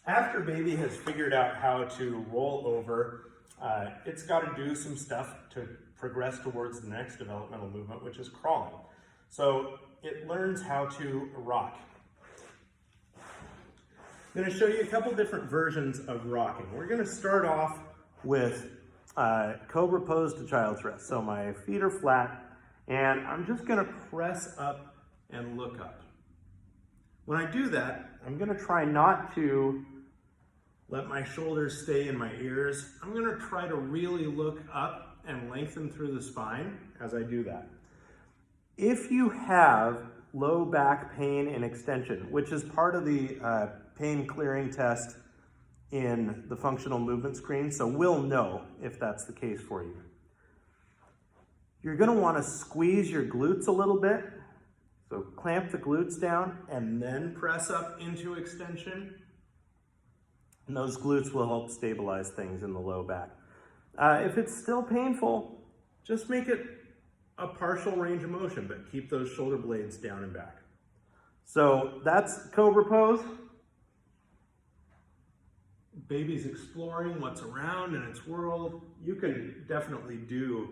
After baby has figured out how to roll over, it's got to do some stuff to progress towards the next developmental movement, which is crawling. So it learns how to rock. I'm going to show you a couple different versions of rocking. We're going to start off with cobra pose to child's rest. So my feet are flat, and I'm just going to press up and look up. When I do that, I'm going to try not to let my shoulders stay in my ears. I'm going to try to really look up and lengthen through the spine as I do that. If you have low back pain and extension, which is part of the pain clearing test in the functional movement screen, so we'll know if that's the case for you. You're going to want to squeeze your glutes a little bit. So clamp the glutes down and then press up into extension. And those glutes will help stabilize things in the low back. If it's still painful, just make it a partial range of motion, but keep those shoulder blades down and back. So that's cobra pose. Baby's exploring what's around in its world. You can definitely do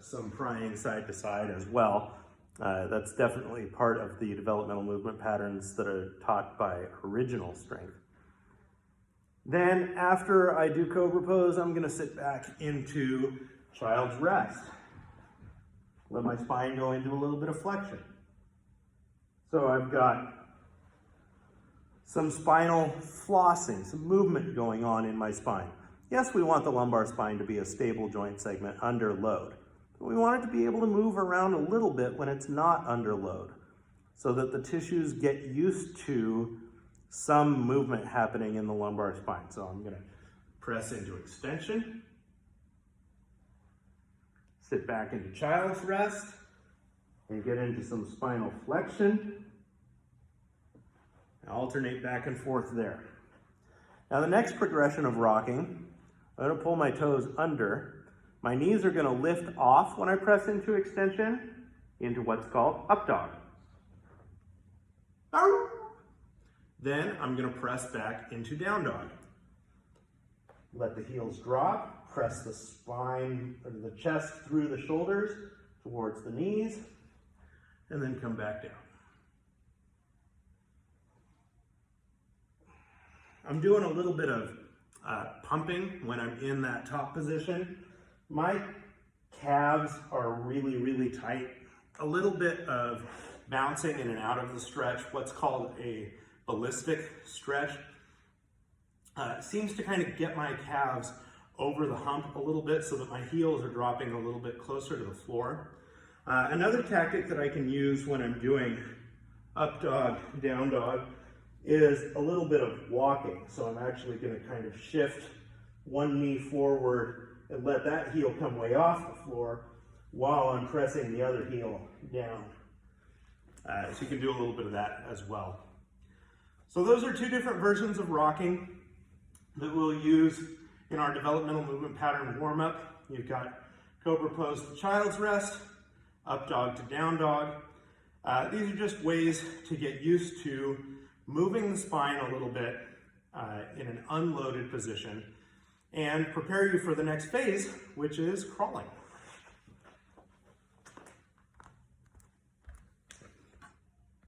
some prying side to side as well. That's definitely part of the developmental movement patterns that are taught by original strength. Then after I do cobra pose, I'm going to sit back into child's rest. Let my spine go into a little bit of flexion. So I've got some spinal flossing, some movement going on in my spine. Yes, we want the lumbar spine to be a stable joint segment under load. But we want it to be able to move around a little bit when it's not under load, so that the tissues get used to some movement happening in the lumbar spine. So I'm going to press into extension, sit back into child's rest, and get into some spinal flexion. And alternate back and forth there. Now the next progression of rocking, I'm going to pull my toes under. My knees are going to lift off when I press into extension into what's called up dog. Then I'm going to press back into down dog. Let the heels drop, press the spine or the chest through the shoulders towards the knees, and then come back down. I'm doing a little bit of pumping when I'm in that top position. My calves are really, really tight. A little bit of bouncing in and out of the stretch, what's called a ballistic stretch, seems to kind of get my calves over the hump a little bit so that my heels are dropping a little bit closer to the floor. Another tactic that I can use when I'm doing up dog, down dog, is a little bit of walking. So I'm actually going to kind of shift one knee forward and let that heel come way off the floor while I'm pressing the other heel down. So you can do a little bit of that as well. So those are two different versions of rocking that we'll use in our developmental movement pattern warm-up. You've got cobra pose to child's rest, up dog to down dog. These are just ways to get used to moving the spine a little bit in an unloaded position and prepare you for the next phase, which is crawling.